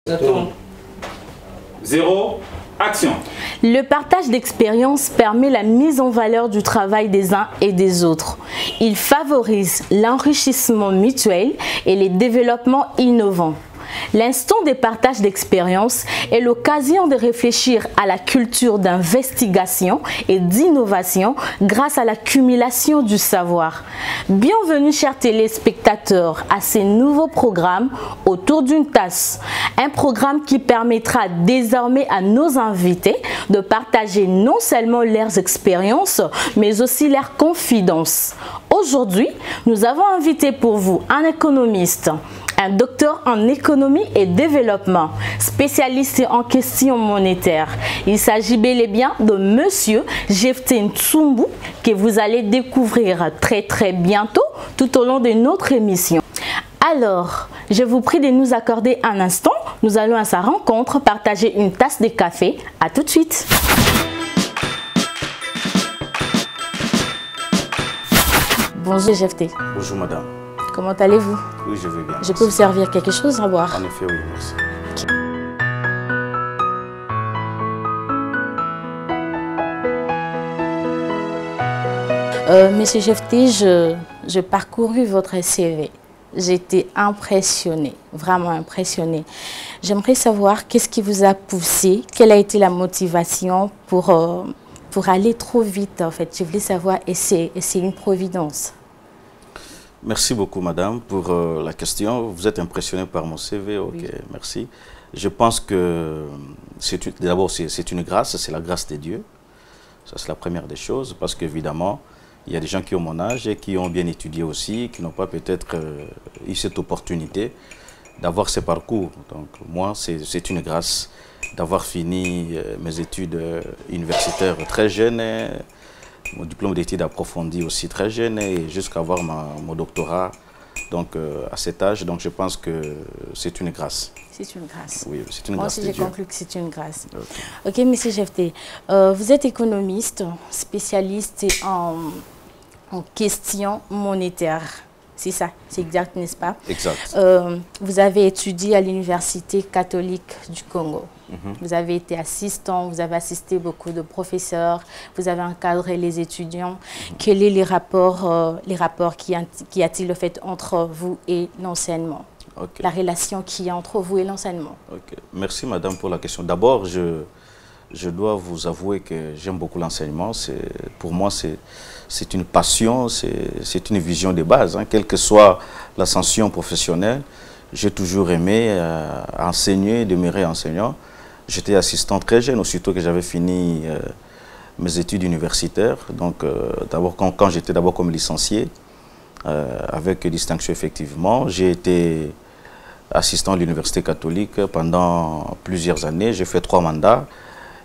Ça tourne. 0, action. Le partage d'expériences permet la mise en valeur du travail des uns et des autres. Il favorise l'enrichissement mutuel et les développements innovants. L'instant des partages d'expériences est l'occasion de réfléchir à la culture d'investigation et d'innovation grâce à l'accumulation du savoir. Bienvenue, chers téléspectateurs, à ces nouveaux programmes autour d'une tasse. Un programme qui permettra désormais à nos invités de partager non seulement leurs expériences, mais aussi leurs confidences. Aujourd'hui, nous avons invité pour vous un économiste, un docteur en économie et développement, spécialiste en questions monétaires. Il s'agit bel et bien de Monsieur Jephté Nsumbu, que vous allez découvrir très bientôt tout au long de notre émission. Alors, je vous prie de nous accorder un instant. Nous allons à sa rencontre partager une tasse de café. À tout de suite. Bonjour Jephté. Bonjour madame. Comment allez-vous? Oui, je vais bien. Je peux vous servir quelque chose à boire? En effet, oui, merci. Monsieur Jephté, je parcourus votre CV. J'étais impressionnée, vraiment impressionnée. J'aimerais savoir qu'est-ce qui vous a poussé, quelle a été la motivation pour aller trop vite en fait. Je voulais savoir, et c'est une providence. Merci beaucoup madame pour la question. Vous êtes impressionnée par mon CV, ok, oui. Merci. Je pense que d'abord c'est une grâce, c'est la grâce de Dieu. Ça c'est la première des choses, parce qu'évidemment, il y a des gens qui ont mon âge et qui ont bien étudié aussi, qui n'ont pas peut-être eu cette opportunité d'avoir ce parcours. Donc moi, c'est une grâce d'avoir fini mes études universitaires très jeune, mon diplôme d'études approfondies aussi très jeune, et jusqu'à avoir mon doctorat donc, à cet âge. Donc je pense que c'est une grâce. C'est une grâce. Oui, c'est une grâce de Dieu. Moi aussi, j'ai conclu que c'est une grâce. Ok, monsieur Jephté, vous êtes économiste, spécialiste en questions monétaires. C'est ça, c'est exact, n'est-ce pas? Exact. Vous avez étudié à l'Université catholique du Congo. Vous avez été assistant, vous avez assisté beaucoup de professeurs, vous avez encadré les étudiants. Quels sont les rapports qu'il y a-t-il le fait entre vous et l'enseignement? La relation qu'il y a entre vous et l'enseignement. Merci madame pour la question. D'abord, je dois vous avouer que j'aime beaucoup l'enseignement. Pour moi, c'est une passion, c'est une vision de base. Hein. Quelle que soit l'ascension professionnelle, j'ai toujours aimé enseigner, demeurer enseignant. J'étais assistant très jeune, aussitôt que j'avais fini mes études universitaires. Donc, quand j'étais d'abord comme licencié, avec distinction effectivement, j'ai été assistant à l'Université catholique pendant plusieurs années. J'ai fait 3 mandats.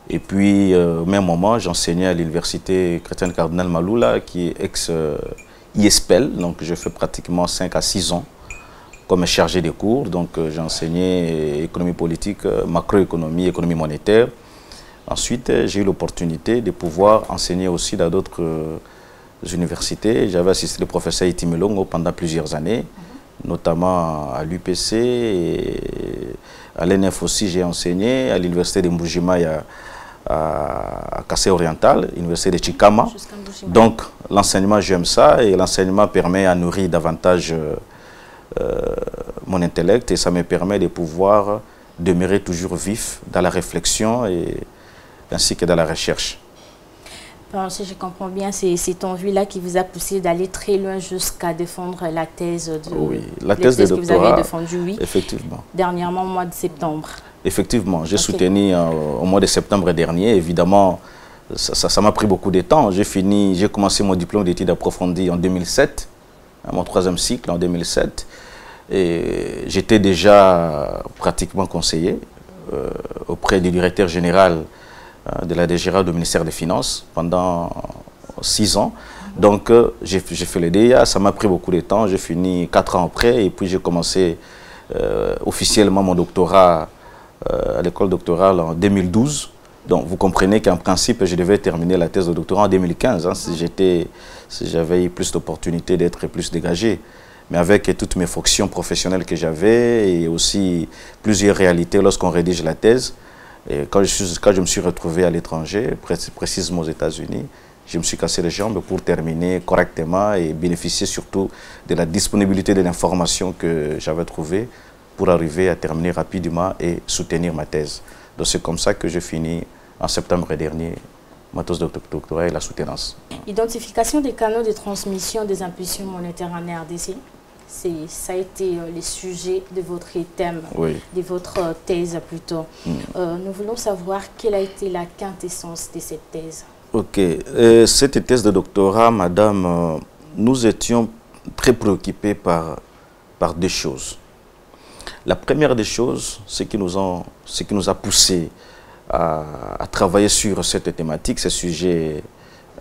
Et puis, au même moment, j'enseignais à l'Université chrétienne Cardinal Maloula, qui est ex-ISPEL. Donc, je fais pratiquement 5 à 6 ans comme chargé de cours. Donc, j'ai enseigné économie politique, macroéconomie, économie monétaire. Ensuite, j'ai eu l'opportunité de pouvoir enseigner aussi dans d'autres universités. J'avais assisté le professeur Iti Melongo pendant plusieurs années, notamment à l'UPC, et à l'ENF aussi j'ai enseigné, à l'université de Mbujimai à Kassai Oriental, l'université de Chikama. Donc l'enseignement, j'aime ça, et l'enseignement permet à nourrir davantage mon intellect, et ça me permet de pouvoir demeurer toujours vif dans la réflexion ainsi que dans la recherche. Bon, si je comprends bien, c'est cette envie-là qui vous a poussé d'aller très loin jusqu'à défendre la thèse de, oui, la thèse de doctorat, que vous avez défendue, oui, effectivement. Dernièrement, au mois de septembre. Effectivement, j'ai soutenu au mois de septembre dernier. Évidemment, ça m'a pris beaucoup de temps. J'ai commencé mon diplôme d'études approfondies en 2007, mon 3e cycle en 2007. Et j'étais déjà pratiquement conseiller auprès du directeur général de la DGRA du ministère des Finances pendant 6 ans. Donc, j'ai fait le DEA, ça m'a pris beaucoup de temps. J'ai fini 4 ans après, et puis j'ai commencé officiellement mon doctorat à l'école doctorale en 2012. Donc, vous comprenez qu'en principe, je devais terminer la thèse de doctorat en 2015, hein, si j'avais eu plus d'opportunités d'être plus dégagé. mais avec toutes mes fonctions professionnelles que j'avais et aussi plusieurs réalités lorsqu'on rédige la thèse. Et quand je me suis retrouvé à l'étranger, précisément aux États-Unis, je me suis cassé les jambes pour terminer correctement et bénéficier surtout de la disponibilité de l'information que j'avais trouvée pour arriver à terminer rapidement et soutenir ma thèse. Donc c'est comme ça que j'ai fini en septembre dernier ma thèse de doctorat et la soutenance. Identification des canaux de transmission des impulsions monétaires en RDC. Ça a été les sujets de votre thème, oui, de votre thèse plutôt. Nous voulons savoir quelle a été la quintessence de cette thèse. Ok. Cette thèse de doctorat, madame, nous étions très préoccupés par deux choses. La première des choses, ce qui nous a poussé à travailler sur cette thématique, ce sujet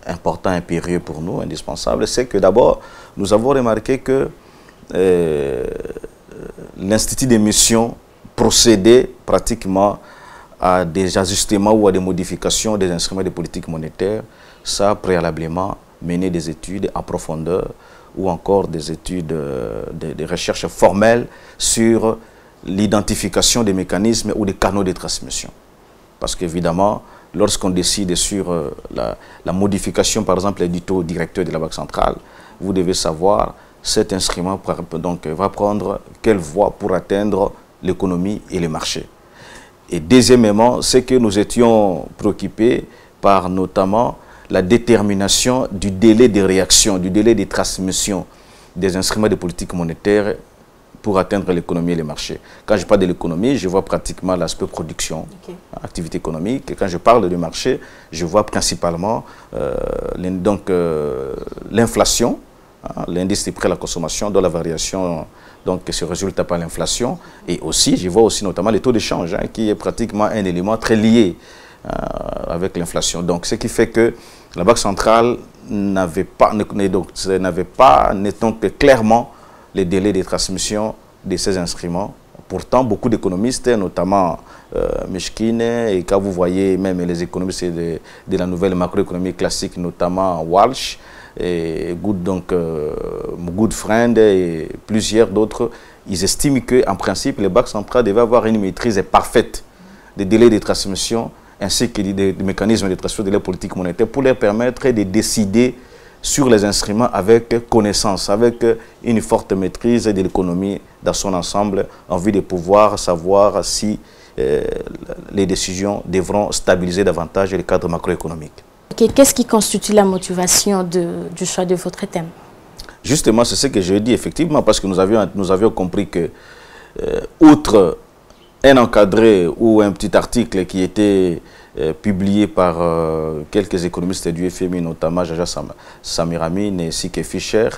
important, impérieux pour nous, indispensable, c'est que d'abord, nous avons remarqué que l'Institut d'émission procédait pratiquement à des ajustements ou à des modifications des instruments de politique monétaire, ça préalablement mené des études en profondeur ou encore des études de recherche formelles sur l'identification des mécanismes ou des canaux de transmission. Parce qu'évidemment, lorsqu'on décide sur la modification, par exemple, du taux directeur de la Banque centrale, vous devez savoir cet instrument donc, va prendre quelle voie pour atteindre l'économie et les marchés. Et deuxièmement, c'est que nous étions préoccupés par notamment la détermination du délai de réaction, du délai de transmission des instruments de politique monétaire pour atteindre l'économie et les marchés. Quand je parle de l'économie, je vois pratiquement l'aspect production, activité économique. Et quand je parle du marché, je vois principalement l'inflation, l'indice des prix à la consommation, dont la variation se résulte par l'inflation. Et aussi, je vois aussi notamment les taux d'échange, qui est pratiquement un élément très lié avec l'inflation. Donc, ce qui fait que la Banque centrale n'avait pas clairement les délais de transmission de ces instruments. Pourtant, beaucoup d'économistes, notamment Meshkine, et quand vous voyez même les économistes de la nouvelle macroéconomie classique, notamment Walsh, et Goodfriend et plusieurs d'autres, ils estiment qu'en principe, les banques centrales devaient avoir une maîtrise parfaite des délais de transmission ainsi que des mécanismes de transmission de la politique monétaire pour leur permettre de décider sur les instruments avec connaissance, avec une forte maîtrise de l'économie dans son ensemble, en vue de pouvoir savoir si les décisions devront stabiliser davantage le cadre macroéconomique. Qu'est-ce qui constitue la motivation du choix de votre thème? Justement, c'est ce que je dis, effectivement, parce que nous avions compris que, outre un encadré ou un petit article qui était publié par quelques économistes du FMI, notamment Jaja Samiramine et Sike Fischer,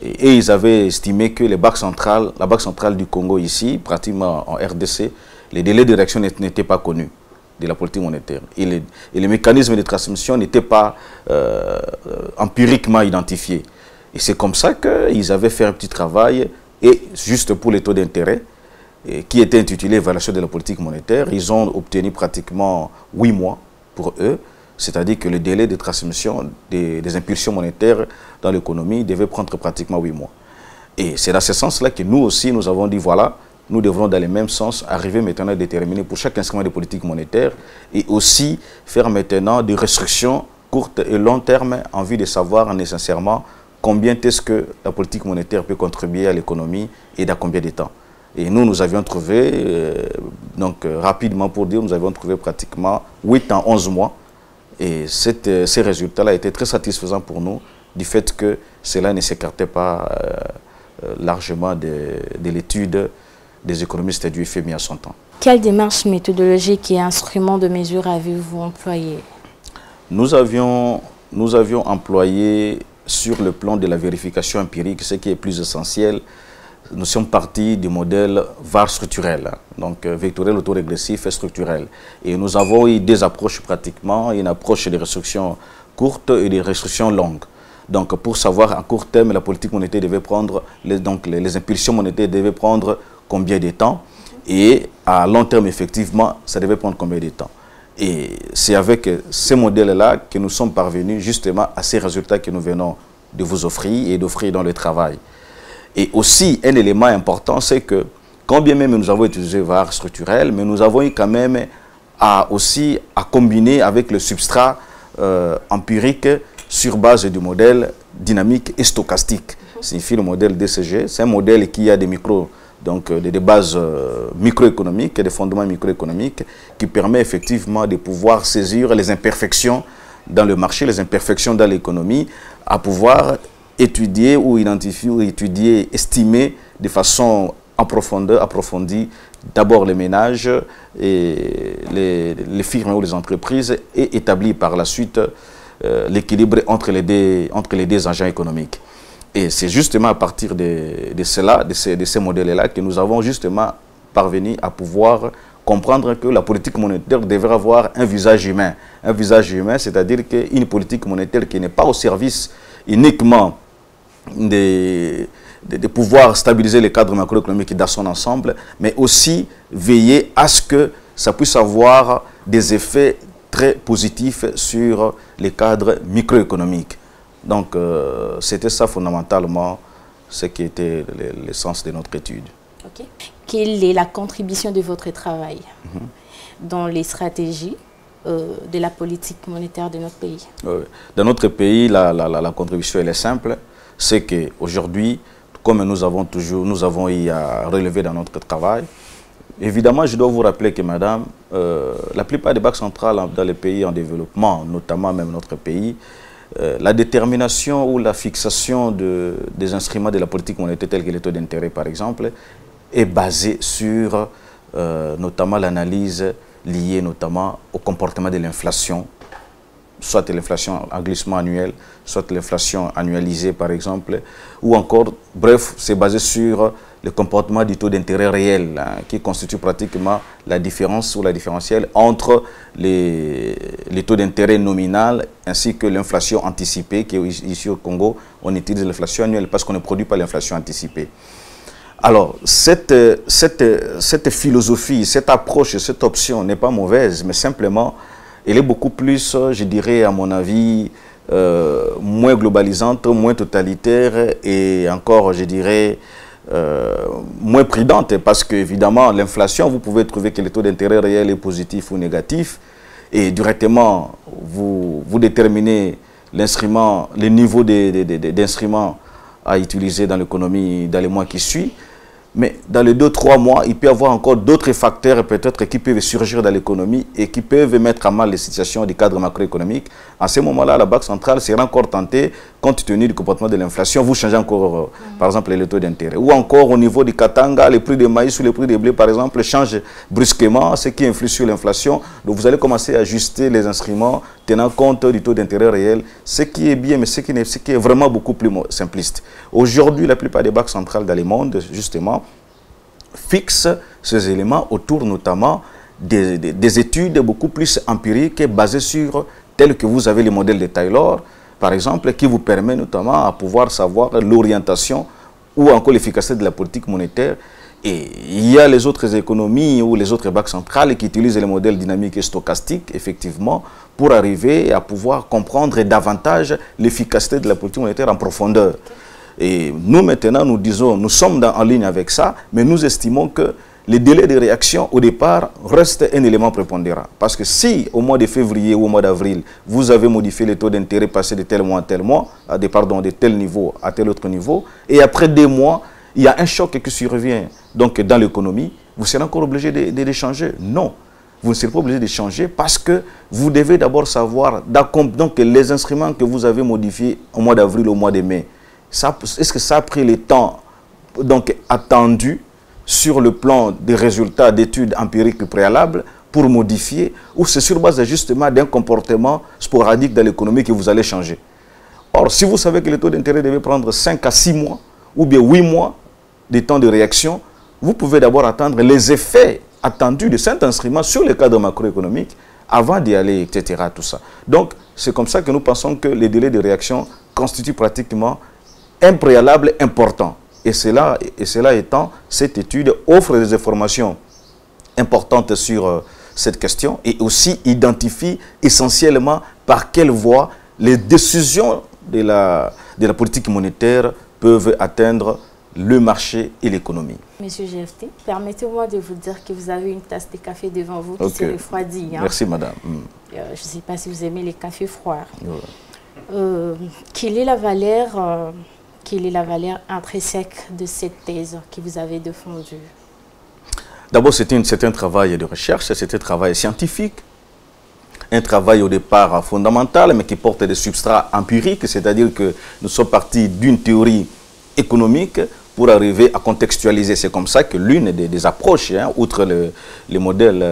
et ils avaient estimé que la Banque centrale du Congo ici, pratiquement en RDC, les délais de réaction n'étaient pas connus de la politique monétaire. Et les mécanismes de transmission n'étaient pas empiriquement identifiés. Et c'est comme ça qu'ils avaient fait un petit travail, et juste pour les taux d'intérêt, qui était intitulé « Évaluation de la politique monétaire », ils ont obtenu pratiquement 8 mois pour eux, c'est-à-dire que le délai de transmission des impulsions monétaires dans l'économie devait prendre pratiquement 8 mois. Et c'est dans ce sens-là que nous aussi, nous avons dit, voilà, nous devrons dans le même sens arriver maintenant à déterminer pour chaque instrument de politique monétaire et aussi faire maintenant des restrictions courtes et long terme en vue de savoir nécessairement combien est-ce que la politique monétaire peut contribuer à l'économie et dans combien de temps. Et nous avions trouvé, rapidement pour dire, nous avions trouvé pratiquement 8 ans, 11 mois. Et ces résultats-là étaient très satisfaisants pour nous, du fait que cela ne s'écartait pas largement de l'étude des économistes du FMI à son temps. Quelle démarche méthodologique et instrument de mesure avez-vous employé? Nous avions employé sur le plan de la vérification empirique, ce qui est plus essentiel. Nous sommes partis du modèle VAR structurel, donc vectoriel, autorégressif et structurel. Et nous avons eu deux approches pratiquement, une approche de restrictions courtes et des restrictions longues. Donc pour savoir à court terme, la politique monétaire devait prendre, les impulsions monétaires devaient prendre combien de temps, et à long terme, effectivement, ça devait prendre combien de temps. Et c'est avec ces modèles-là que nous sommes parvenus justement à ces résultats que nous venons de vous offrir et d'offrir dans le travail. Et aussi, un élément important, c'est que, quand bien même nous avons utilisé VAR structurel, mais nous avons eu quand même aussi à combiner avec le substrat empirique sur base du modèle dynamique et stochastique. Signifie le modèle DCG. C'est un modèle qui a des des bases microéconomiques, des fondements microéconomiques qui permet effectivement de pouvoir saisir les imperfections dans le marché, les imperfections dans l'économie, à pouvoir étudier ou identifier ou étudier, estimer de façon approfondie d'abord les ménages et les firmes ou les entreprises et établir par la suite l'équilibre entre les deux agents économiques. Et c'est justement à partir de ces modèles-là que nous avons justement parvenu à pouvoir comprendre que la politique monétaire devrait avoir un visage humain. Un visage humain, c'est-à-dire qu'une politique monétaire qui n'est pas au service uniquement de pouvoir stabiliser les cadres macroéconomiques dans son ensemble, mais aussi veiller à ce que ça puisse avoir des effets très positifs sur les cadres microéconomiques. Donc, c'était ça fondamentalement ce qui était l'essence de notre étude. Okay. Quelle est la contribution de votre travail dans les stratégies de la politique monétaire de notre pays? Dans notre pays, la contribution elle est simple. C'est qu'aujourd'hui, comme nous avons eu à relever dans notre travail, évidemment, je dois vous rappeler que, madame, la plupart des banques centrales dans les pays en développement, notamment même notre pays, la détermination ou la fixation des instruments de la politique monétaire tels que les taux d'intérêt, par exemple, est basée sur notamment l'analyse liée notamment au comportement de l'inflation, soit l'inflation en glissement annuel, soit l'inflation annualisée par exemple, ou encore, bref, c'est basé sur le comportement du taux d'intérêt réel, qui constitue pratiquement la différence ou la différentielle entre les taux d'intérêt nominal ainsi que l'inflation anticipée, qui est ici au Congo, on utilise l'inflation annuelle parce qu'on ne produit pas l'inflation anticipée. Alors, cette philosophie, cette approche, cette option n'est pas mauvaise, mais simplement, elle est beaucoup plus, je dirais, à mon avis, moins globalisante, moins totalitaire et encore, je dirais, moins prudente. Parce qu'évidemment, l'inflation, vous pouvez trouver que le taux d'intérêt réel est positif ou négatif. Et directement, vous déterminez l'instrument, le niveau d'instruments à utiliser dans l'économie dans les mois qui suivent. Mais dans les 2-3 mois, il peut y avoir encore d'autres facteurs peut-être qui peuvent surgir dans l'économie et qui peuvent mettre à mal les situations du cadre macroéconomique. À ce moment-là, la Banque centrale sera encore tentée, compte tenu du comportement de l'inflation, vous changez encore, par exemple, les taux d'intérêt. Ou encore au niveau du Katanga, les prix de maïs ou les prix de blé, par exemple, changent brusquement, ce qui influe sur l'inflation. Donc vous allez commencer à ajuster les instruments tenant compte du taux d'intérêt réel, ce qui est bien, mais ce qui est vraiment beaucoup plus simpliste. Aujourd'hui, la plupart des banques centrales dans le monde, justement, fixent ces éléments autour notamment des études beaucoup plus empiriques basées sur, telles que vous avez les modèles de Taylor, par exemple, qui vous permet notamment à pouvoir savoir l'orientation ou encore l'efficacité de la politique monétaire. Et il y a les autres économies ou les autres banques centrales qui utilisent les modèles dynamiques et stochastiques, effectivement, pour arriver à pouvoir comprendre davantage l'efficacité de la politique monétaire en profondeur. Et nous, maintenant, nous disons, nous sommes en ligne avec ça, mais nous estimons que les délais de réaction, au départ, restent un élément prépondérant. Parce que si, au mois de février ou au mois d'avril, vous avez modifié les taux d'intérêt passés de tel mois à tel mois, de tel niveau à tel autre niveau, et après 2 mois, il y a un choc qui survient donc, dans l'économie, vous serez encore obligé de changer? Non. Vous ne serez pas obligé de changer parce que vous devez d'abord savoir donc, les instruments que vous avez modifiés au mois d'avril, au mois de mai. Est-ce que ça a pris le temps donc, attendu sur le plan des résultats d'études empiriques préalables pour modifier, ou c'est sur base justement d'un comportement sporadique dans l'économie que vous allez changer? Or, si vous savez que le taux d'intérêt devait prendre 5 à 6 mois ou bien 8 mois de temps de réaction, vous pouvez d'abord attendre les effets attendus de cet instrument sur le cadre macroéconomique avant d'y aller, etc. Tout ça. Donc, c'est comme ça que nous pensons que les délais de réaction constituent pratiquement un préalable important. Et cela étant, cette étude offre des informations importantes sur cette question et aussi identifie essentiellement par quelle voie les décisions de la politique monétaire peuvent atteindre le marché et l'économie. Monsieur GFT, permettez-moi de vous dire que vous avez une tasse de café devant vous qui se refroidit. Hein. Merci, madame. Je ne sais pas si vous aimez les cafés froids. Ouais. Quelle est la valeur intrinsèque de cette thèse que vous avez défendue? D'abord, c'est un travail de recherche, c'est un travail scientifique, un travail au départ fondamental, mais qui porte des substrats empiriques, c'est-à-dire que nous sommes partis d'une théorie économique pour arriver à contextualiser. C'est comme ça que l'une des approches, hein, outre les modèles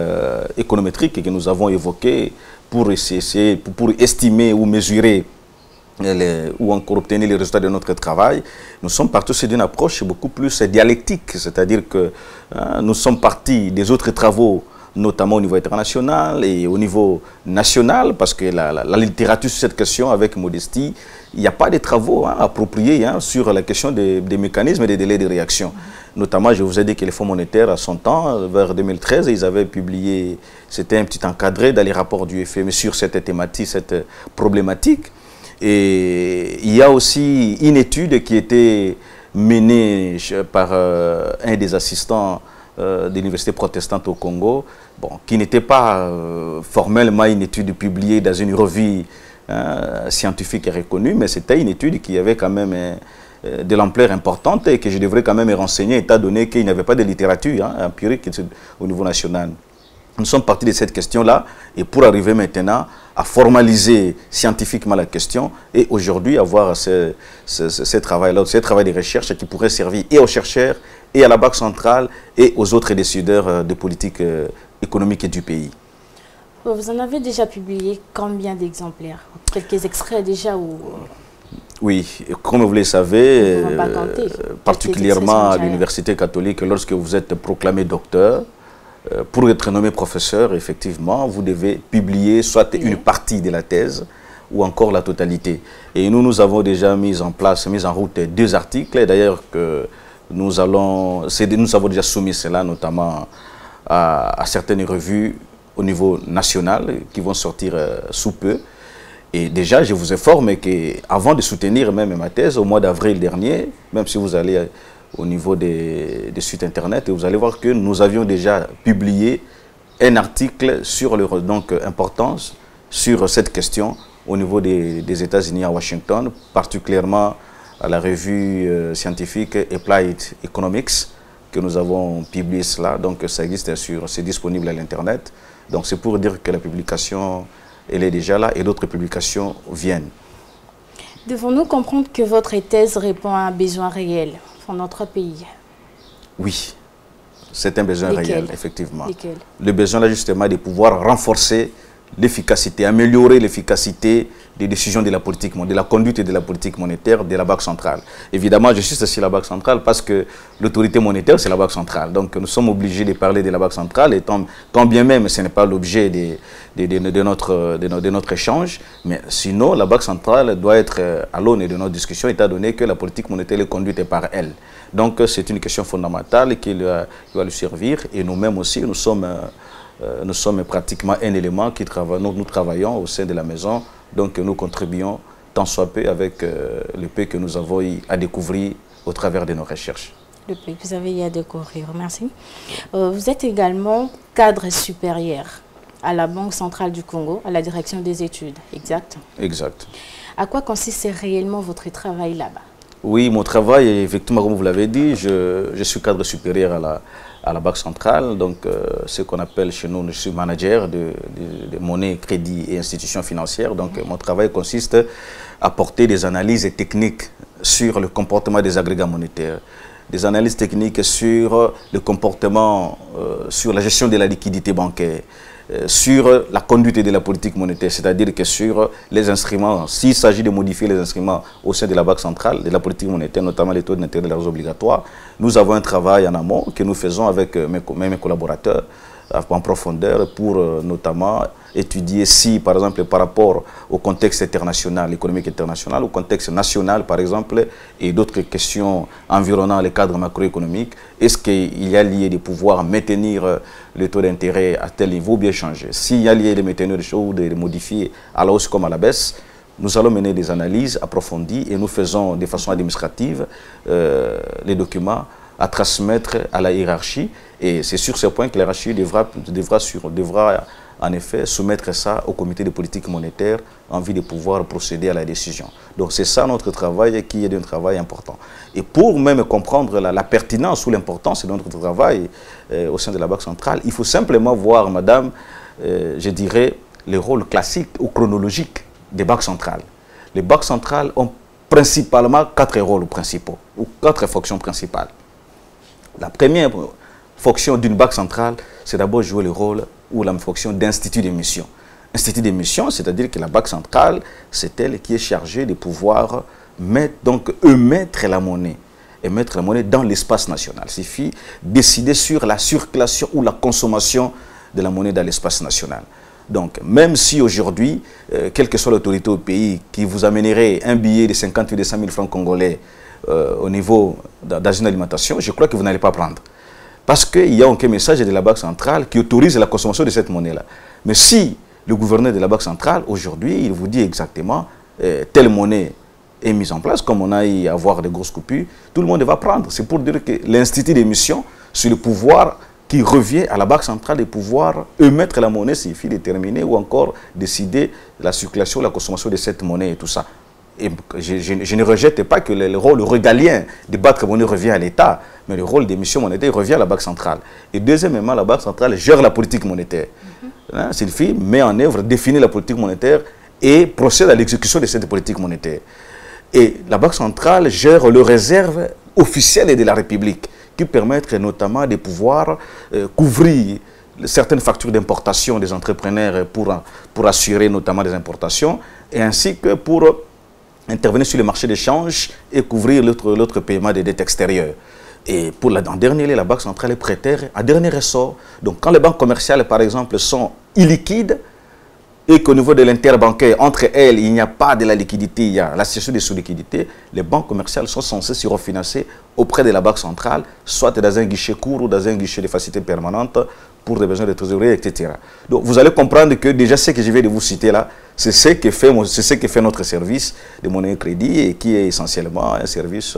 économétriques que nous avons évoqués pour estimer ou mesurer ou encore obtenir les résultats de notre travail, nous sommes partis aussi d'une approche beaucoup plus dialectique, c'est-à-dire que nous sommes partis des autres travaux, notamment au niveau international et au niveau national, parce que la littérature sur cette question, avec modestie, il n'y a pas de travaux appropriés sur la question des mécanismes et des délais de réaction. Notamment, je vous ai dit que les fonds monétaires, à son temps, vers 2013, ils avaient publié, c'était un petit encadré dans les rapports du FMI sur cette thématique, cette problématique. Et il y a aussi une étude qui était menée par un des assistants de l'université protestante au Congo, bon, qui n'était pas formellement une étude publiée dans une revue scientifique et reconnue, mais c'était une étude qui avait quand même de l'ampleur importante et que je devrais quand même renseigner, étant donné qu'il n'y avait pas de littérature empirique au niveau national. Nous sommes partis de cette question-là et pour arriver maintenant à formaliser scientifiquement la question et aujourd'hui avoir ce travail-là, ce travail de recherche qui pourrait servir et aux chercheurs et à la Banque centrale et aux autres décideurs de politique économique du pays. Vous en avez déjà publié combien d'exemplaires? Quelques extraits déjà ou... Oui, comme vous le savez, particulièrement à l'Université catholique, lorsque vous êtes proclamé docteur, pour être nommé professeur, effectivement, vous devez publier soit une partie de la thèse ou encore la totalité. Et nous avons déjà mis en route 2 articles, d'ailleurs que nous avons déjà soumis cela notamment à certaines revues au niveau national qui vont sortir sous peu. Et déjà, je vous informe qu'avant de soutenir même ma thèse, au mois d'avril dernier, même si vous allez au niveau des sites internet, et vous allez voir que nous avions déjà publié un article sur l'importance sur cette question au niveau des États-Unis à Washington, particulièrement à la revue scientifique Applied Economics, que nous avons publié cela. Donc ça existe c'est disponible à l'internet. Donc c'est pour dire que la publication, elle est déjà là et d'autres publications viennent. Devons-nous comprendre que votre thèse répond à un besoin réel pour notre pays? Oui, c'est un besoin réel, effectivement. Lesquels? Le besoin là justement de pouvoir renforcer l'efficacité, améliorer l'efficacité des décisions de la politique, de la conduite de la politique monétaire de la Banque centrale. Évidemment, je suis sur la Banque centrale parce que l'autorité monétaire, c'est la Banque centrale. Donc, nous sommes obligés de parler de la Banque centrale, et tant bien même ce n'est pas l'objet de notre échange. Mais sinon, la Banque centrale doit être à l'aune de notre discussion, étant donné que la politique monétaire est conduite par elle. Donc, c'est une question fondamentale qui va lui servir. Et nous-mêmes aussi, nous sommes pratiquement un élément qui travaille. Nous travaillons au sein de la maison. Donc nous contribuons tant soit peu avec le peu que nous avons eu à découvrir au travers de nos recherches. Le peu que vous avez eu à découvrir, merci. Vous êtes également cadre supérieur à la Banque centrale du Congo, à la direction des études, exact? Exact. À quoi consiste réellement votre travail là-bas? Oui, mon travail, effectivement, comme vous l'avez dit, je suis cadre supérieur à la Banque centrale, donc ce qu'on appelle chez nous, je suis manager de monnaie, crédit et institutions financières. Donc mon travail consiste à porter des analyses techniques sur le comportement des agrégats monétaires, des analyses techniques sur le comportement, sur la gestion de la liquidité bancaire, sur la conduite de la politique monétaire, c'est-à-dire que sur les instruments, s'il s'agit de modifier les instruments au sein de la Banque centrale, de la politique monétaire, notamment les taux d'intérêt de la réserve obligatoire, nous avons un travail en amont que nous faisons avec mes collaborateurs en profondeur pour notamment étudier si, par exemple, par rapport au contexte international, économique international, au contexte national, par exemple, et d'autres questions environnant les cadres macroéconomiques, est-ce qu'il y a lieu de pouvoir maintenir le taux d'intérêt à tel niveau ou bien changer? S'il y a lieu de maintenir les choses ou de les modifier à la hausse comme à la baisse, nous allons mener des analyses approfondies et nous faisons de façon administrative les documents à transmettre à la hiérarchie. Et c'est sur ce point que la hiérarchie devra en effet soumettre ça au comité de politique monétaire en vue de pouvoir procéder à la décision. Donc c'est ça notre travail qui est un travail important. Et pour même comprendre la pertinence ou l'importance de notre travail au sein de la Banque centrale, il faut simplement voir, madame, je dirais, le rôle classique ou chronologique des banques centrales. Les banques centrales ont principalement 4 rôles principaux ou 4 fonctions principales. La première fonction d'une banque centrale, c'est d'abord jouer le rôle ou la fonction d'institut d'émission. Institut d'émission, c'est-à-dire que la Banque centrale, c'est elle qui est chargée de pouvoir émettre la monnaie. Et mettre la monnaie dans l'espace national. Il suffit de décider sur la circulation ou la consommation de la monnaie dans l'espace national. Donc, même si aujourd'hui, quelle que soit l'autorité au pays qui vous amènerait un billet de 50 000 ou de 100 000 francs congolais au niveau dans une alimentation, je crois que vous n'allez pas prendre. Parce qu'il y a aucun message de la Banque centrale qui autorise la consommation de cette monnaie-là. Mais si le gouverneur de la Banque centrale, aujourd'hui, il vous dit exactement telle monnaie est mise en place, comme on a eu à avoir des grosses coupures, tout le monde va prendre. C'est pour dire que l'institut d'émission, c'est le pouvoir qui revient à la Banque centrale de pouvoir émettre la monnaie, s'il suffit de déterminer ou encore décider la circulation, la consommation de cette monnaie et tout ça. Et je ne rejette pas que le rôle régalien de battre monnaie revient à l'État, mais le rôle d'émission monétaire revient à la Banque centrale. Et deuxièmement, la Banque centrale gère la politique monétaire. Sylvie met en œuvre, définit la politique monétaire et procède à l'exécution de cette politique monétaire. Et la Banque centrale gère les réserves officielles de la République qui permettent notamment de pouvoir couvrir certaines factures d'importation des entrepreneurs pour assurer notamment des importations et ainsi que pour intervenir sur le marché d'échange et couvrir l'autre paiement des dettes extérieures. Et en dernier lieu, la Banque centrale est prêtaire à dernier ressort. Donc quand les banques commerciales, par exemple, sont illiquides et qu'au niveau de l'interbancaire, entre elles, il n'y a pas de la liquidité, il y a la situation de sous-liquidité, les banques commerciales sont censées se refinancer auprès de la Banque centrale, soit dans un guichet court ou dans un guichet de facilité permanente pour des besoins de trésorerie, etc. Donc vous allez comprendre que déjà ce que je viens de vous citer là, c'est ce que fait notre service de monnaie et crédit et qui est essentiellement un service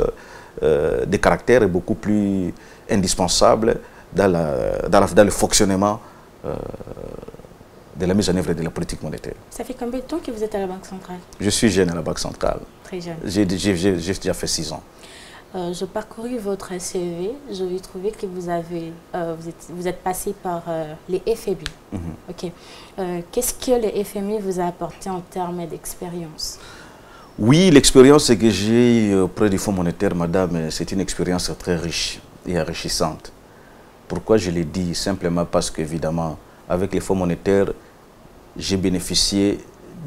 de caractère beaucoup plus indispensable dans le fonctionnement de la mise en œuvre de la politique monétaire. Ça fait combien de temps que vous êtes à la Banque centrale? Je suis jeune à la Banque centrale. Très jeune. J'ai déjà fait 6 ans. Je parcourus votre CV, je vais trouver que vous êtes passé par les FMI. Ok. Qu'est-ce que les FMI vous a apporté en termes d'expérience? Oui, l'expérience que j'ai auprès du Fonds monétaire, madame, c'est une expérience très riche et enrichissante. Pourquoi je l'ai dit? Simplement parce qu'évidemment, avec les fonds monétaires, j'ai bénéficié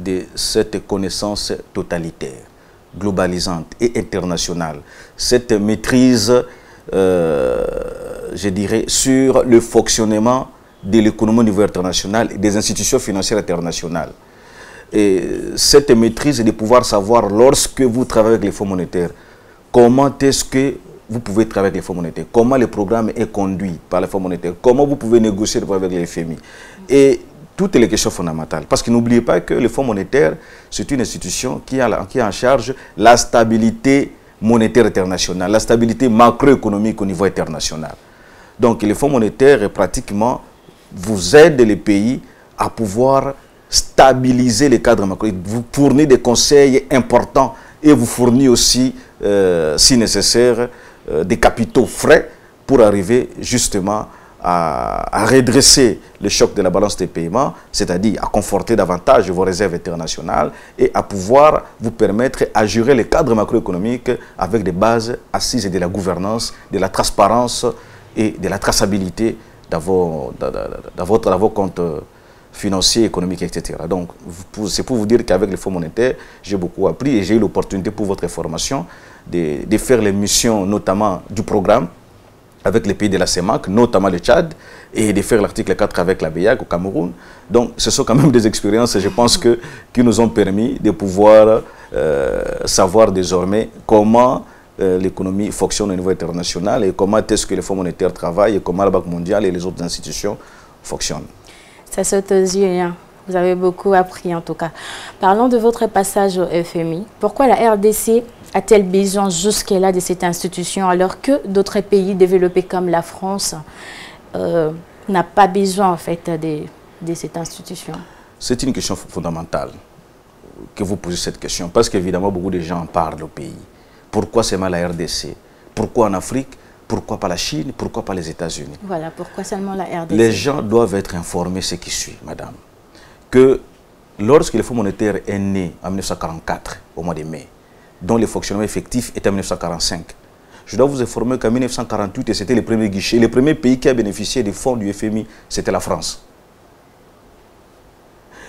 de cette connaissance totalitaire, globalisante et internationale. Cette maîtrise, je dirais, sur le fonctionnement de l'économie au niveau international et des institutions financières internationales. Et cette maîtrise de pouvoir savoir, lorsque vous travaillez avec les fonds monétaires, comment est-ce que vous pouvez travailler avec les fonds monétaires, comment le programme est conduit par les fonds monétaires, comment vous pouvez négocier avec les FMI. Et toutes les questions fondamentales. Parce que n'oubliez pas que le Fonds monétaire, c'est une institution qui a en charge la stabilité monétaire internationale, la stabilité macroéconomique au niveau international. Donc le Fonds monétaire, pratiquement, vous aide les pays à pouvoir stabiliser les cadres macroéconomiques, vous fournit des conseils importants et vous fournit aussi, si nécessaire, des capitaux frais pour arriver justement à redresser le choc de la balance des paiements, c'est-à-dire à conforter davantage vos réserves internationales et à pouvoir vous permettre à gérer les cadres macroéconomiques avec des bases assises de la gouvernance, de la transparence et de la traçabilité dans vos comptes financiers, économiques, etc. Donc, c'est pour vous dire qu'avec les fonds monétaires, j'ai beaucoup appris et j'ai eu l'opportunité pour votre formation de faire les missions, notamment du programme, avec les pays de la CEMAC, notamment le Tchad, et de faire l'article 4 avec la BEAC au Cameroun. Donc, ce sont quand même des expériences, je pense, qui nous ont permis de pouvoir savoir désormais comment l'économie fonctionne au niveau international et comment est-ce que les fonds monétaires travaillent et comment la Banque mondiale et les autres institutions fonctionnent. Ça saute aux yeux, hein. Vous avez beaucoup appris en tout cas. Parlons de votre passage au FMI. Pourquoi la RDC a-t-elle besoin jusque-là de cette institution alors que d'autres pays développés comme la France n'a pas besoin en fait de cette institution? C'est une question fondamentale que vous posez cette question parce qu'évidemment beaucoup de gens en parlent au pays. Pourquoi seulement la RDC? Pourquoi en Afrique? Pourquoi pas la Chine? Pourquoi pas les États-Unis? Voilà, pourquoi seulement la RDC? Les gens doivent être informés ce qui suit, madame. Que lorsque le Fonds monétaire est né en 1944, au mois de mai, dont le fonctionnement effectif était en 1945, je dois vous informer qu'en 1948, c'était le premier guichet, le premier pays qui a bénéficié des fonds du FMI, c'était la France.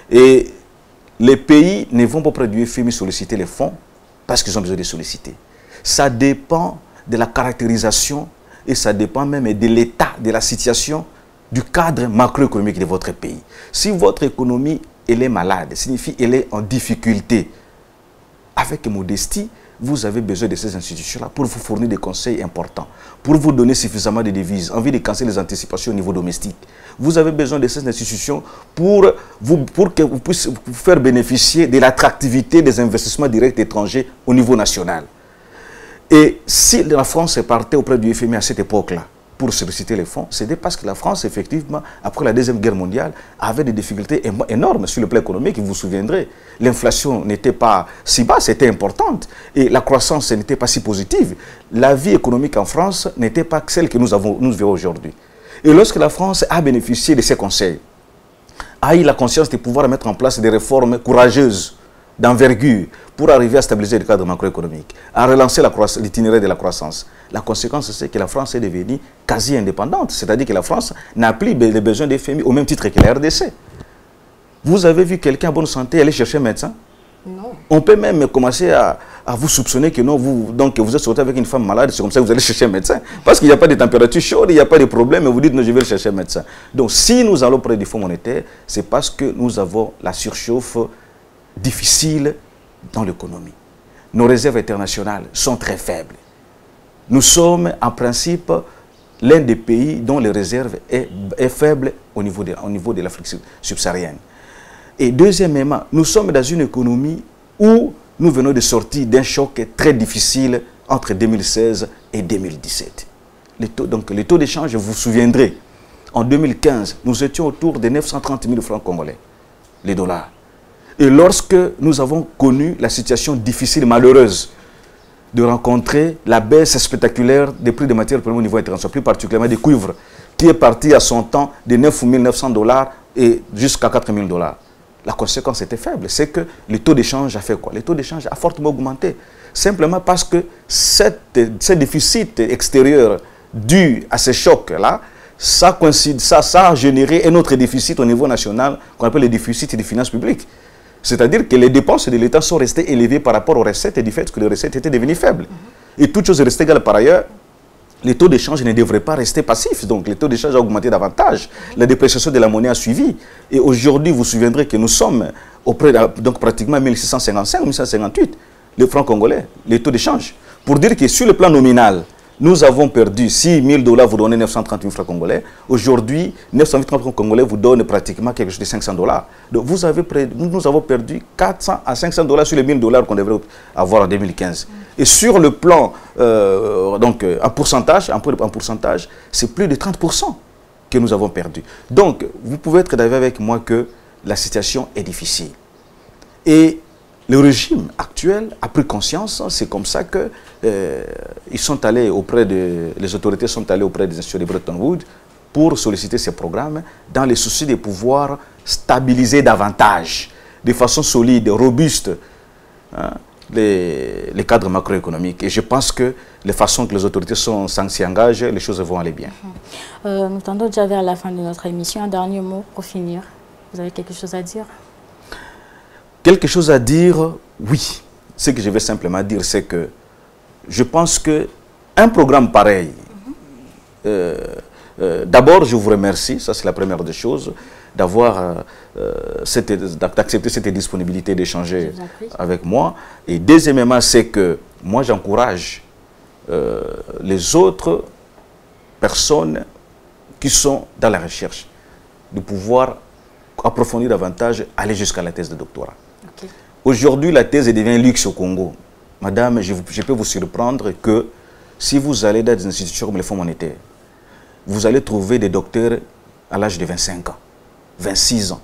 Et les pays ne vont pas auprès du FMI solliciter les fonds parce qu'ils ont besoin de solliciter. Ça dépend de la caractérisation et ça dépend même de l'état, de la situation, du cadre macroéconomique de votre pays. Si votre économie elle est malade, signifie qu'elle est en difficulté, avec modestie, vous avez besoin de ces institutions-là pour vous fournir des conseils importants, pour vous donner suffisamment de devises, envie de casser les anticipations au niveau domestique. Vous avez besoin de ces institutions pour que vous puissiez vous faire bénéficier de l'attractivité des investissements directs étrangers au niveau national. Et si la France partait auprès du FMI à cette époque-là pour solliciter les fonds, c'était parce que la France, effectivement, après la Deuxième Guerre mondiale, avait des difficultés énormes sur le plan économique. Vous vous souviendrez, l'inflation n'était pas si basse, c'était importante. Et la croissance n'était pas si positive. La vie économique en France n'était pas celle que nous vivons aujourd'hui. Et lorsque la France a bénéficié de ces conseils, a eu la conscience de pouvoir mettre en place des réformes courageuses, d'envergure, pour arriver à stabiliser le cadre macroéconomique, à relancer l'itinéraire de la croissance. La conséquence, c'est que la France est devenue quasi indépendante, c'est-à-dire que la France n'a plus les besoins des FMI au même titre que la RDC. Vous avez vu quelqu'un en bonne santé aller chercher un médecin? Non. On peut même commencer à vous soupçonner que non, vous êtes sorti avec une femme malade, c'est comme ça que vous allez chercher un médecin. Parce qu'il n'y a pas de température chaude, il n'y a pas de problème, et vous dites non, je vais chercher un médecin. Donc si nous allons près du Fonds monétaire, c'est parce que nous avons la surchauffe difficile dans l'économie. Nos réserves internationales sont très faibles. Nous sommes en principe l'un des pays dont les réserves est faible au niveau de l'Afrique subsaharienne. Et deuxièmement, nous sommes dans une économie où nous venons de sortir d'un choc très difficile entre 2016 et 2017. Donc les taux d'échange, vous vous souviendrez, en 2015, nous étions autour de 930 000 francs congolais, les dollars. Et lorsque nous avons connu la situation difficile, malheureuse, de rencontrer la baisse spectaculaire des prix des matières premières au niveau international, plus particulièrement des cuivres, qui est parti à son temps de 9 900 $ et jusqu'à 4 000 $. La conséquence était faible. C'est que le taux d'échange a fait quoi? Le taux d'échange a fortement augmenté. Simplement parce que ce déficit extérieur dû à ces chocs-là, ça a généré un autre déficit au niveau national qu'on appelle le déficit des finances publiques. C'est-à-dire que les dépenses de l'État sont restées élevées par rapport aux recettes et du fait que les recettes étaient devenues faibles. Et toutes choses restées égales par ailleurs, les taux d'échange ne devraient pas rester passifs. Donc les taux d'échange ont augmenté davantage. La dépréciation de la monnaie a suivi. Et aujourd'hui, vous vous souviendrez que nous sommes auprès de donc pratiquement 1655, 1658, les francs congolais, les taux d'échange. Pour dire que sur le plan nominal, nous avons perdu, si 1000 $ vous donnez 930 000 francs congolais, aujourd'hui, 930 francs congolais vous donnent pratiquement quelque chose de 500 $. Donc nous avons perdu 400 à 500 $ sur les 1000 $ qu'on devrait avoir en 2015. Et sur le plan, en pourcentage, c'est plus de 30% que nous avons perdu. Donc, vous pouvez être d'accord avec moi que la situation est difficile. Et le régime actuel a pris conscience, c'est comme ça que ils sont allés les autorités sont allées auprès des institutions de Bretton Woods pour solliciter ces programmes dans le souci de pouvoir stabiliser davantage, de façon solide, robuste, hein, les cadres macroéconomiques. Et je pense que les façons que les autorités s'y engagent, les choses vont aller bien. Nous tendons déjà vers la fin de notre émission. Un dernier mot pour finir. Vous avez quelque chose à dire? Quelque chose à dire, oui. Ce que je vais simplement dire, c'est que je pense qu'un programme pareil, d'abord, je vous remercie, ça c'est la première des choses, d'accepter cette disponibilité d'échanger avec moi. Et deuxièmement, c'est que moi j'encourage les autres personnes qui sont dans la recherche de pouvoir approfondir davantage, aller jusqu'à la thèse de doctorat. Okay. Aujourd'hui, la thèse devient un luxe au Congo. Madame, je peux vous surprendre que si vous allez dans des institutions comme le Fonds monétaire, vous allez trouver des docteurs à l'âge de 25 ans, 26 ans.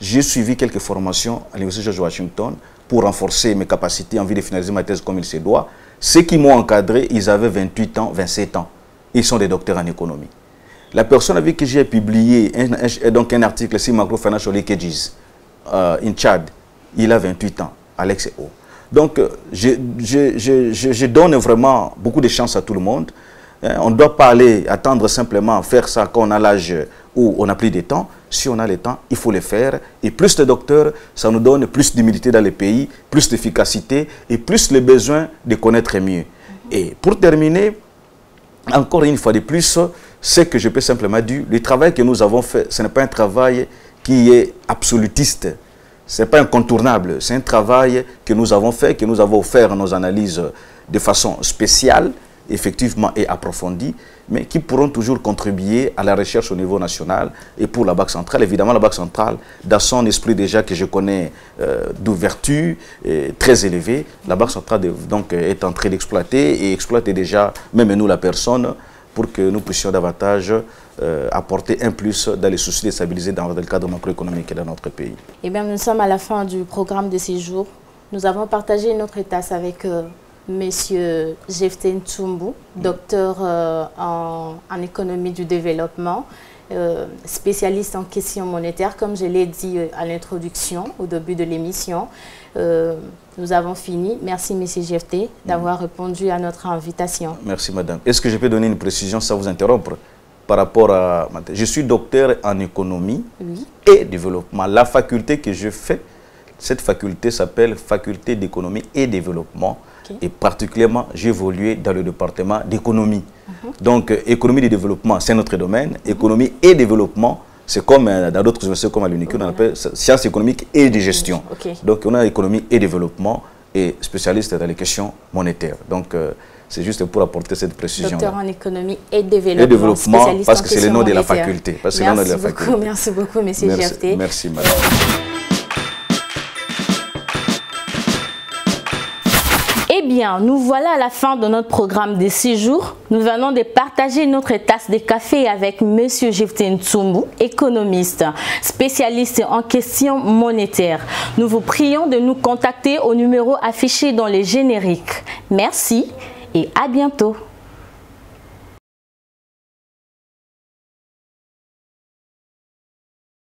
J'ai suivi quelques formations à l'Université de Washington pour renforcer mes capacités en vue de finaliser ma thèse comme il se doit. Ceux qui m'ont encadré, ils avaient 28 ans, 27 ans. Ils sont des docteurs en économie. La personne avec qui j'ai publié un article sur Macro Financial Leakages in Tchad, il a 28 ans, Alex O. Donc, je donne vraiment beaucoup de chance à tout le monde. On ne doit pas aller attendre simplement faire ça quand on a l'âge où on n'a plus de temps. Si on a le temps, il faut le faire. Et plus de docteurs, ça nous donne plus d'humilité dans le pays, plus d'efficacité et plus le besoin de connaître mieux. Et pour terminer, encore une fois de plus, ce que je peux simplement dire, le travail que nous avons fait, ce n'est pas un travail qui est absolutiste. Ce n'est pas incontournable. C'est un travail que nous avons fait, que nous avons offert nos analyses de façon spéciale, effectivement et approfondie, mais qui pourront toujours contribuer à la recherche au niveau national et pour la Banque centrale. Évidemment, la Banque centrale, dans son esprit déjà que je connais d'ouverture très élevé, la Banque centrale donc, est en train d'exploiter et exploite déjà, même nous la personne, pour que nous puissions davantage apporter un plus dans les soucis de stabiliser dans le cadre macroéconomique dans notre pays. Eh bien, nous sommes à la fin du programme de ces jours. Nous avons partagé notre tasse avec Monsieur Jephté Ntsumbu, docteur en économie du développement, spécialiste en questions monétaires, comme je l'ai dit à l'introduction, au début de l'émission. Nous avons fini. Merci, Monsieur Jephté, d'avoir répondu à notre invitation. Merci, Madame. Est-ce que je peux donner une précision sans vous interrompre par rapport à... Je suis docteur en économie et développement. La faculté que je fais, cette faculté s'appelle Faculté d'économie et développement. Et particulièrement, j'ai évolué dans le département d'économie. Donc, économie et développement, c'est notre domaine. Économie et développement, c'est comme dans d'autres universités comme à l'UNICU, on appelle sciences économiques et de gestion. Donc, on a économie et développement et spécialiste dans les questions monétaires. Donc, c'est juste pour apporter cette précision. Docteur en économie et développement, parce que c'est le nom de la faculté. Merci beaucoup, Monsieur Jephté. Merci, madame. Eh bien, nous voilà à la fin de notre programme de 6 jours. Nous venons de partager notre tasse de café avec M. Jephté Ntsumbu, économiste, spécialiste en questions monétaires. Nous vous prions de nous contacter au numéro affiché dans les génériques. Merci et à bientôt.